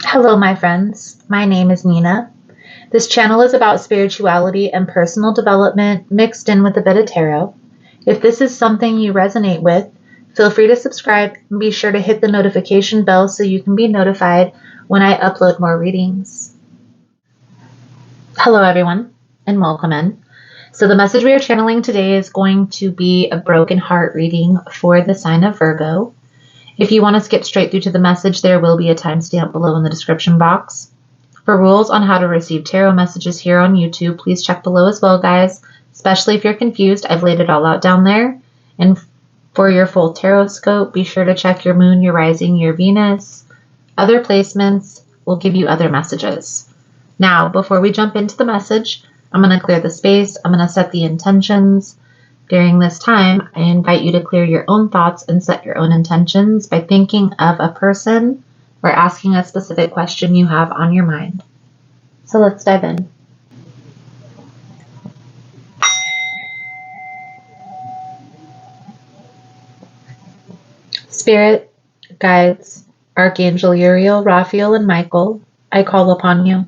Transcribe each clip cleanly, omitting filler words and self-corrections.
Hello, my friends. My name is Nina. This channel is about spirituality and personal development mixed in with a bit of tarot. If this is something you resonate with, feel free to subscribe and be sure to hit the notification bell so you can be notified when I upload more readings. Hello, everyone, and welcome in. So the message we are channeling today is going to be a broken heart reading for the sign of Virgo. If you want to skip straight through to the message, there will be a timestamp below in the description box. For rules on how to receive tarot messages here on YouTube, please check below as well, guys. Especially if you're confused, I've laid it all out down there. And for your full tarot scope, be sure to check your moon, your rising, your Venus. Other placements will give you other messages. Now, before we jump into the message, I'm going to clear the space. I'm going to set the intentions. During this time, I invite you to clear your own thoughts and set your own intentions by thinking of a person or asking a specific question you have on your mind. So let's dive in. Spirit, guides, Archangel Uriel, Raphael, and Michael, I call upon you.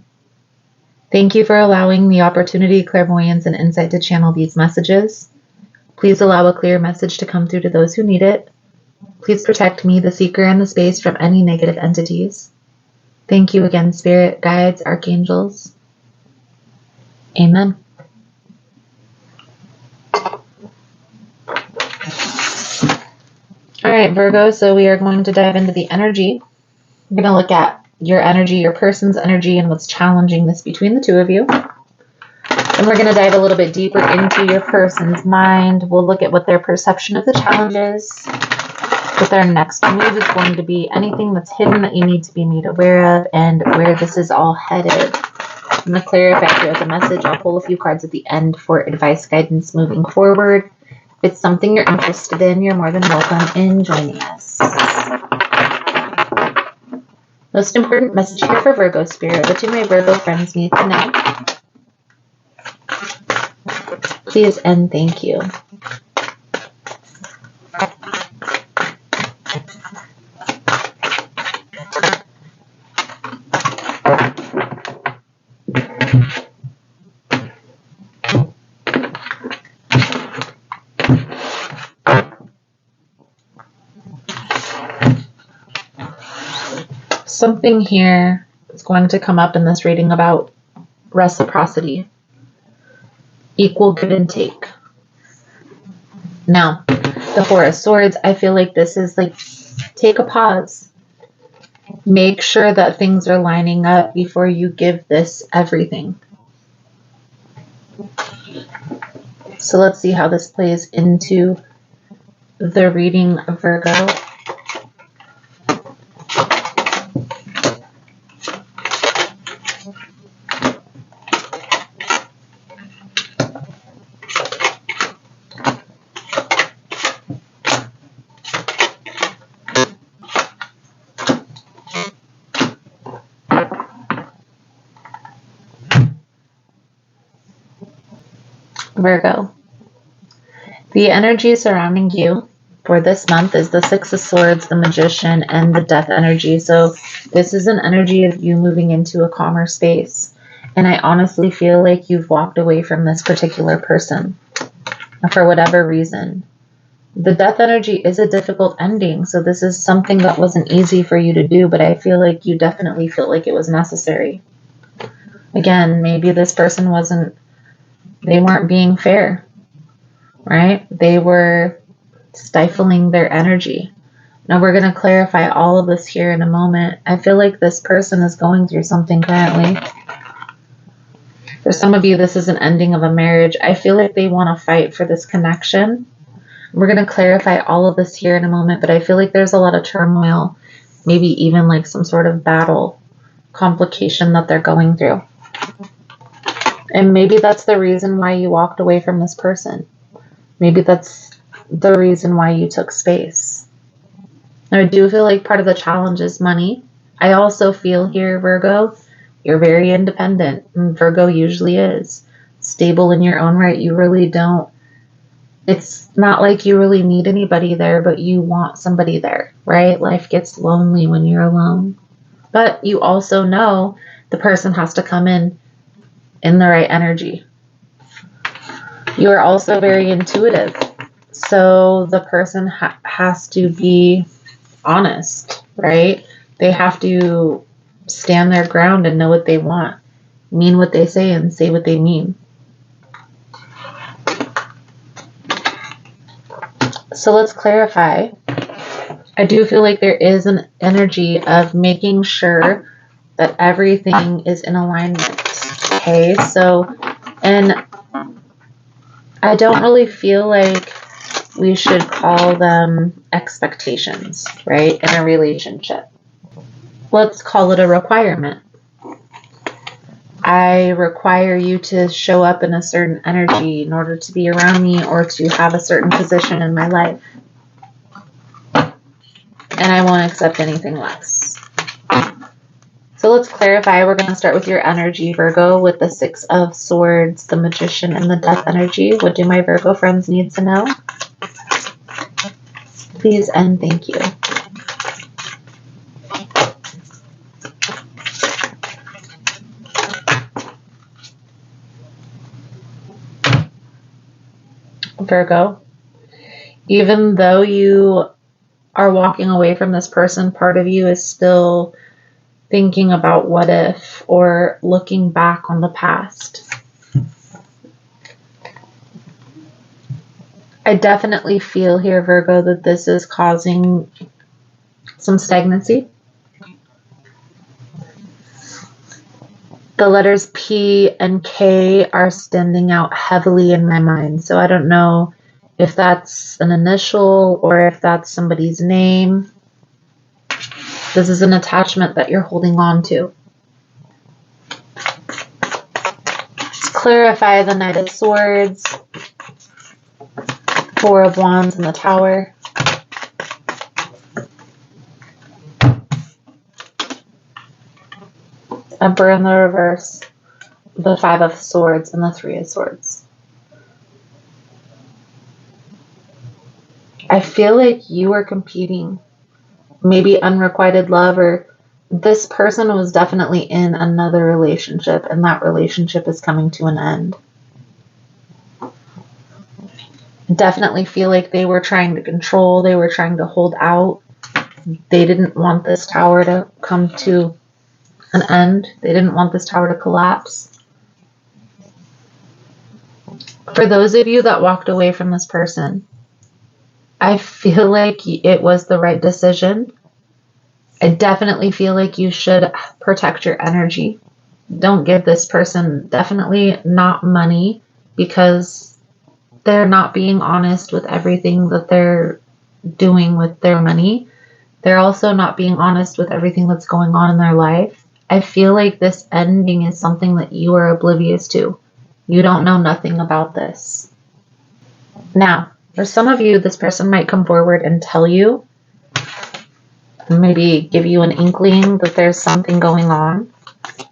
Thank you for allowing the opportunity, clairvoyance, and insight to channel these messages. Please allow a clear message to come through to those who need it. Please protect me, the seeker, and the space from any negative entities. Thank you again, Spirit, guides, archangels. Amen. All right, Virgo, so we are going to dive into the energy. We're going to look at your energy, your person's energy, and what's challenging this between the two of you. And we're going to dive a little bit deeper into your person's mind. We'll look at what their perception of the challenge is, what their next move is going to be, anything that's hidden that you need to be made aware of, and where this is all headed. I'm going to clarify throughout the message. I'll pull a few cards at the end for advice, guidance moving forward. If it's something you're interested in, you're more than welcome in joining us. Most important message here for Virgo Spirit. What do my Virgo friends need to know? Please and thank you. Something here is going to come up in this reading about reciprocity, equal give and take. Now, the Four of Swords, I feel like this is like, take a pause. Make sure that things are lining up before you give this everything. So let's see how this plays into the reading of Virgo. Virgo, the energy surrounding you for this month is the Six of Swords, the Magician, and the Death energy. So this is an energy of you moving into a calmer space. And I honestly feel like you've walked away from this particular person for whatever reason. The Death energy is a difficult ending. So this is something that wasn't easy for you to do, but I feel like you definitely feel like it was necessary. Again, maybe this person they weren't being fair, right? They were stifling their energy. Now we're going to clarify all of this here in a moment. I feel like this person is going through something currently. For some of you, this is an ending of a marriage. I feel like they want to fight for this connection. We're going to clarify all of this here in a moment, but I feel like there's a lot of turmoil, maybe even like some sort of battle, complication that they're going through. And maybe that's the reason why you walked away from this person. Maybe that's the reason why you took space. I do feel like part of the challenge is money. I also feel here, Virgo, you're very independent. And Virgo usually is. stable in your own right. You really don't. It's not like you really need anybody there, but you want somebody there, right? Life gets lonely when you're alone. But you also know the person has to come in the right energy. You are also very intuitive. So the person has to be honest, right? They have to stand their ground and know what they want, mean what they say, and say what they mean. So let's clarify. I do feel like there is an energy of making sure that everything is in alignment. Okay, so, and I don't really feel like we should call them expectations, right, in a relationship. Let's call it a requirement. I require you to show up in a certain energy in order to be around me or to have a certain position in my life. And I won't accept anything less. So let's clarify. We're going to start with your energy, Virgo, with the Six of Swords, the Magician, and the Death energy. What do my Virgo friends need to know? Please and thank you. Virgo, even though you are walking away from this person, part of you is still thinking about what if or looking back on the past. I definitely feel here, Virgo, that this is causing some stagnancy. The letters P and K are standing out heavily in my mind. So I don't know if that's an initial or if that's somebody's name. This is an attachment that you're holding on to. Let's clarify the Knight of Swords, Four of Wands, and the Tower. Emperor in the reverse, the Five of Swords, and the Three of Swords. I feel like you are competing. Maybe unrequited love, or this person was definitely in another relationship and that relationship is coming to an end. Definitely feel like they were trying to control, they were trying to hold out. They didn't want this tower to come to an end. They didn't want this tower to collapse. For those of you that walked away from this person, I feel like it was the right decision. I definitely feel like you should protect your energy. Don't give this person definitely not money because they're not being honest with everything that they're doing with their money. They're also not being honest with everything that's going on in their life. I feel like this ending is something that you are oblivious to. You don't know nothing about this. Now, for some of you, this person might come forward and tell you, maybe give you an inkling that there's something going on,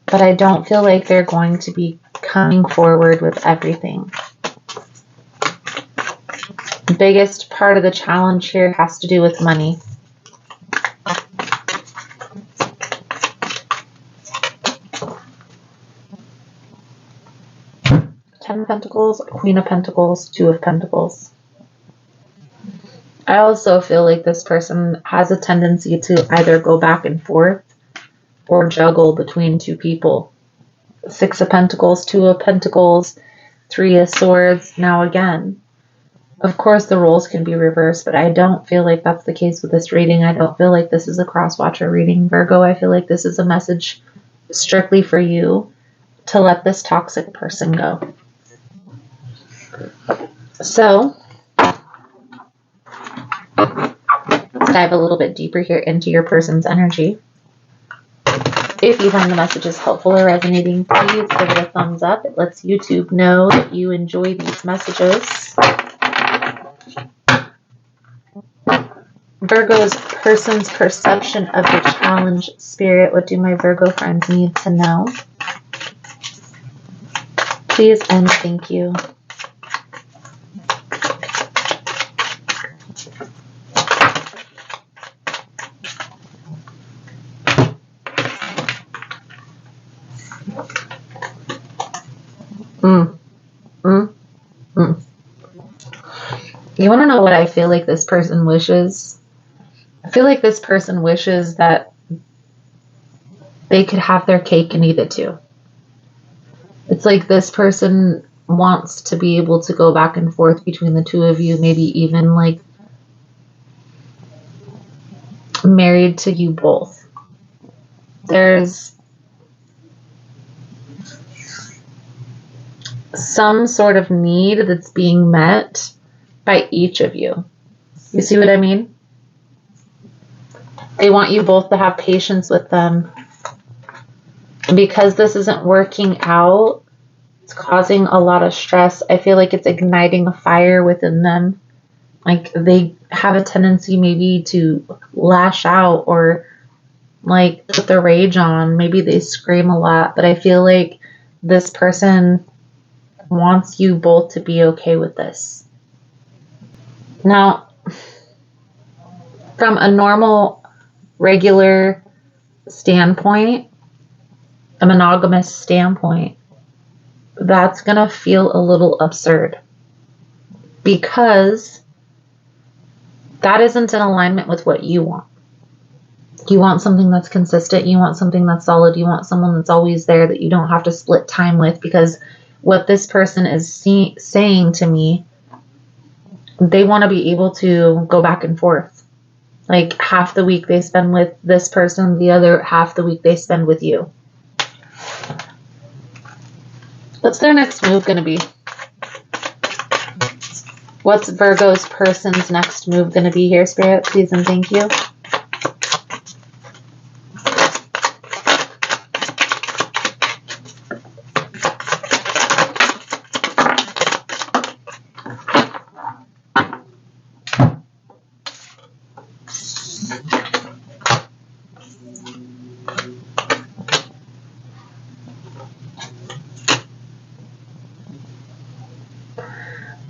but I don't feel like they're going to be coming forward with everything. The biggest part of the challenge here has to do with money. Ten of Pentacles, Queen of Pentacles, Two of Pentacles. I also feel like this person has a tendency to either go back and forth or juggle between two people. Six of Pentacles, Two of Pentacles, Three of Swords. Now again, of course the roles can be reversed, but I don't feel like that's the case with this reading. I don't feel like this is a cross-watcher reading, Virgo. I feel like this is a message strictly for you to let this toxic person go. So, let's dive a little bit deeper here into your person's energy. If you find the messages helpful or resonating, please give it a thumbs up. It lets YouTube know that you enjoy these messages. Virgo's person's perception of the challenge, Spirit. What do my Virgo friends need to know? please and thank you. You want to know what I feel like this person wishes? I feel like this person wishes that they could have their cake and eat it too. It's like this person wants to be able to go back and forth between the two of you, maybe even like married to you both. There's some sort of need that's being met by each of you. You see what I mean? They want you both to have patience with them. Because this isn't working out, it's causing a lot of stress. I feel like it's igniting a fire within them. Like they have a tendency maybe to lash out or like put the rage on. Maybe they scream a lot, but I feel like this person wants you both to be okay with this. Now, from a normal, regular standpoint, a monogamous standpoint, that's going to feel a little absurd because that isn't in alignment with what you want. You want something that's consistent. You want something that's solid. You want someone that's always there that you don't have to split time with, because what this person is saying to me, they want to be able to go back and forth. Like half the week they spend with this person, the other half the week they spend with you. What's their next move going to be? What's Virgo's person's next move going to be here, Spirit? Please and thank you.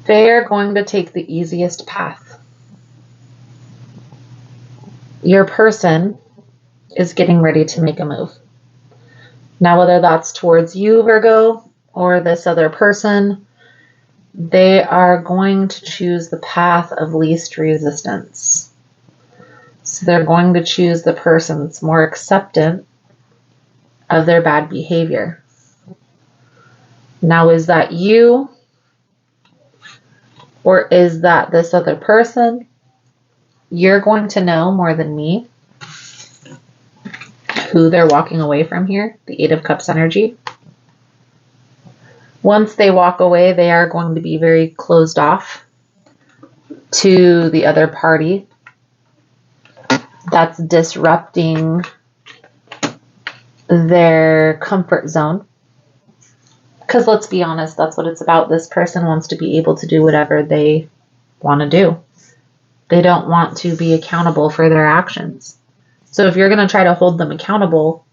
They are going to take the easiest path. Your person is getting ready to make a move. Now, whether that's towards you, Virgo, or this other person, they are going to choose the path of least resistance. So they're going to choose the person that's more acceptant of their bad behavior. Now, is that you? Or is that this other person? You're going to know more than me who they're walking away from here, the Eight of Cups energy. Once they walk away, they are going to be very closed off to the other party that's disrupting their comfort zone. Because let's be honest, that's what it's about. This person wants to be able to do whatever they want to do. They don't want to be accountable for their actions. So if you're going to try to hold them accountable,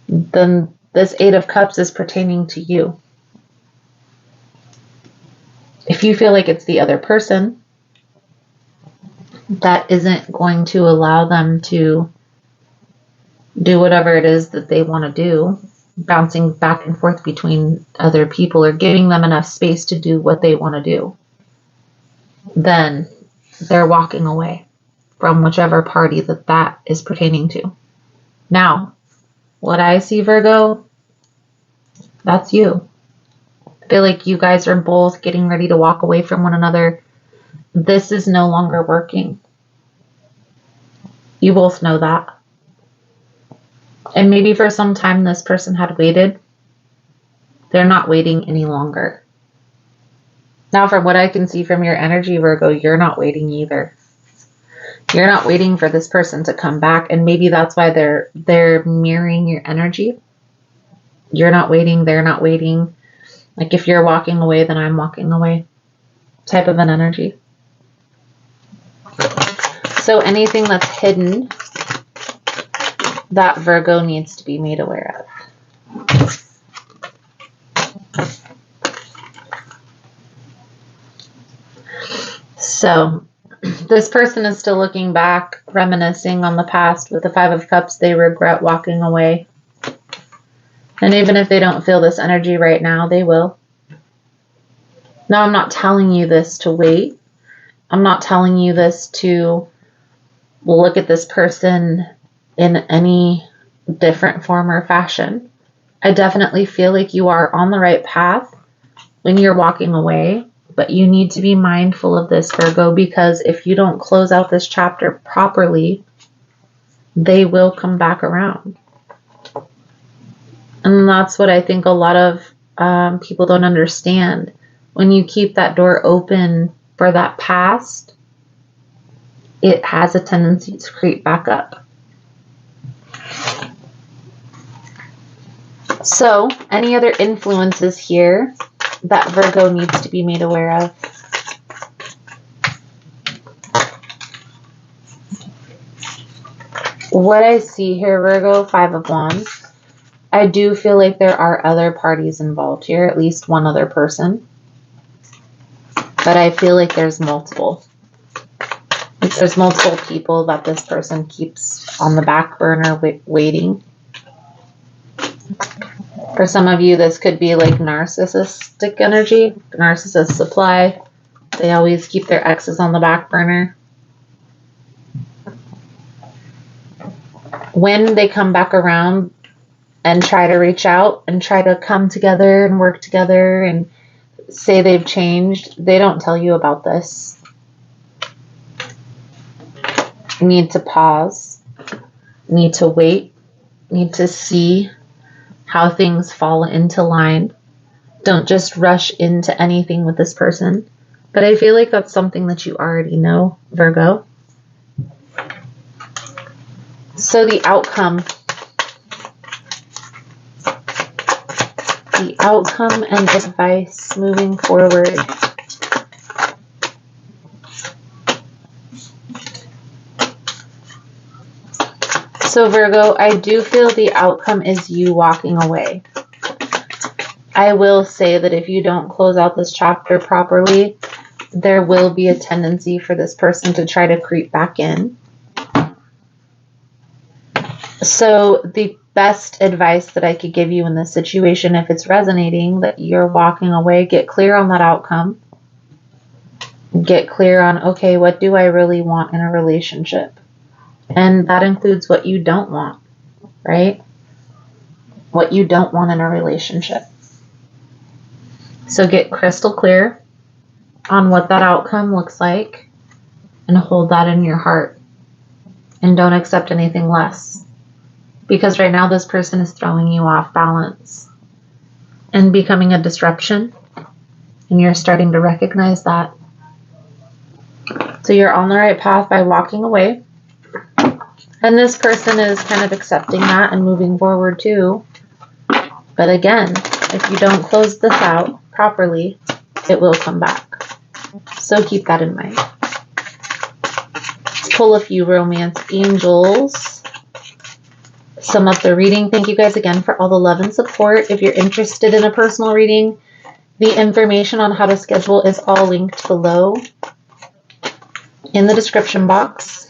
then this Eight of Cups is pertaining to you. If you feel like it's the other person that isn't going to allow them to do whatever it is that they want to do, bouncing back and forth between other people or giving them enough space to do what they want to do, then they're walking away from whichever party that is pertaining to. Now, what I see, Virgo, that's you. I feel like you guys are both getting ready to walk away from one another. This is no longer working. You both know that. And maybe for some time this person had waited. They're not waiting any longer. Now, from what I can see from your energy, Virgo, you're not waiting either. You're not waiting for this person to come back, and maybe that's why they're mirroring your energy. You're not waiting, they're not waiting. Like if you're walking away, then I'm walking away. Type of an energy. So anything that's hidden, that Virgo needs to be made aware of. So this person is still looking back, reminiscing on the past. With the Five of Cups, they regret walking away. And even if they don't feel this energy right now, they will. Now, I'm not telling you this to wait. I'm not telling you this to look at this person in any different form or fashion. I definitely feel like you are on the right path when you're walking away, but you need to be mindful of this, Virgo, because if you don't close out this chapter properly, they will come back around. And that's what I think a lot of people don't understand. When you keep that door open for that past, it has a tendency to creep back up. So, any other influences here that Virgo needs to be made aware of? What I see here, Virgo, Five of Wands. I do feel like there are other parties involved here, at least one other person. But I feel like there's multiple. There's multiple people that this person keeps on the back burner waiting. For some of you, this could be like narcissistic energy, narcissist supply. They always keep their exes on the back burner. When they come back around and try to reach out and try to come together and work together and say they've changed, they don't tell you about this. You need to pause, need to wait, need to see how things fall into line. Don't just rush into anything with this person. But I feel like that's something that you already know, Virgo. So the outcome and advice moving forward. So Virgo, I do feel the outcome is you walking away. I will say that if you don't close out this chapter properly, there will be a tendency for this person to try to creep back in. So the best advice that I could give you in this situation, if it's resonating, that you're walking away, get clear on that outcome. Get clear on, okay, what do I really want in a relationship? And that includes what you don't want, right? What you don't want in a relationship. So get crystal clear on what that outcome looks like and hold that in your heart. And don't accept anything less. Because right now this person is throwing you off balance and becoming a disruption. And you're starting to recognize that. So you're on the right path by walking away. And this person is kind of accepting that and moving forward too. But again, if you don't close this out properly, it will come back. So keep that in mind. Let's pull a few romance angels. Sum up the reading. Thank you guys again for all the love and support. If you're interested in a personal reading, the information on how to schedule is all linked below in the description box.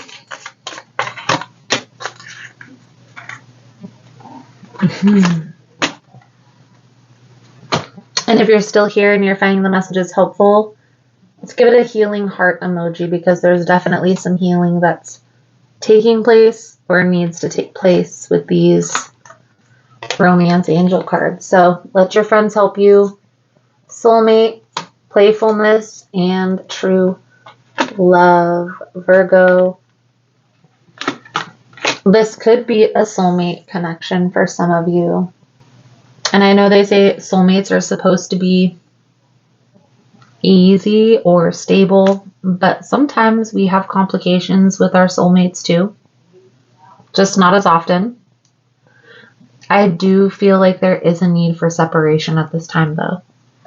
And if you're still here and you're finding the messages helpful, let's give it a healing heart emoji, because there's definitely some healing that's taking place or needs to take place with these romance angel cards. So let your friends help you. Soulmate, playfulness, and true love. Virgo. This could be a soulmate connection for some of you. And I know they say soulmates are supposed to be easy or stable, but sometimes we have complications with our soulmates too. Just not as often. I do feel like there is a need for separation at this time though.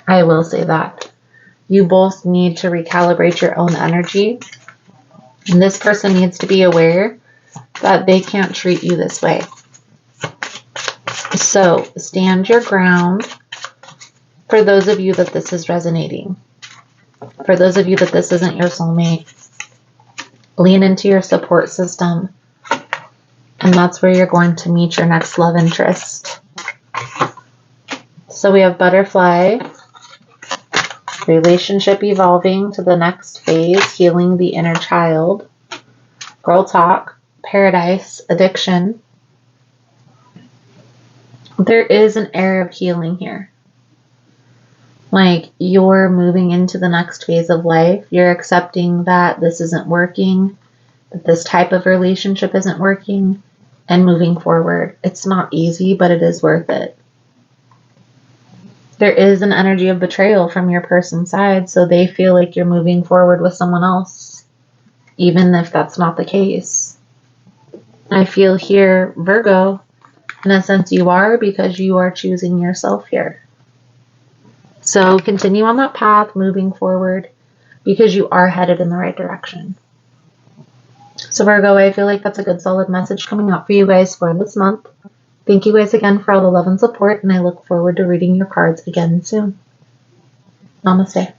I will say that. You both need to recalibrate your own energy. And this person needs to be aware that they can't treat you this way. So stand your ground for those of you that this is resonating. For those of you that this isn't your soulmate, lean into your support system, and that's where you're going to meet your next love interest. So we have butterfly, relationship evolving to the next phase, healing the inner child, girl talk, paradise, addiction. There is an air of healing here. Like, you're moving into the next phase of life. You're accepting that this isn't working, that this type of relationship isn't working, and moving forward. It's not easy, but it is worth it. There is an energy of betrayal from your person's side, so they feel like you're moving forward with someone else, even if that's not the case. I feel here, Virgo, in a sense you are, because you are choosing yourself here. So continue on that path, moving forward, because you are headed in the right direction. So Virgo, I feel like that's a good solid message coming out for you guys for this month. Thank you guys again for all the love and support, and I look forward to reading your cards again soon. Namaste.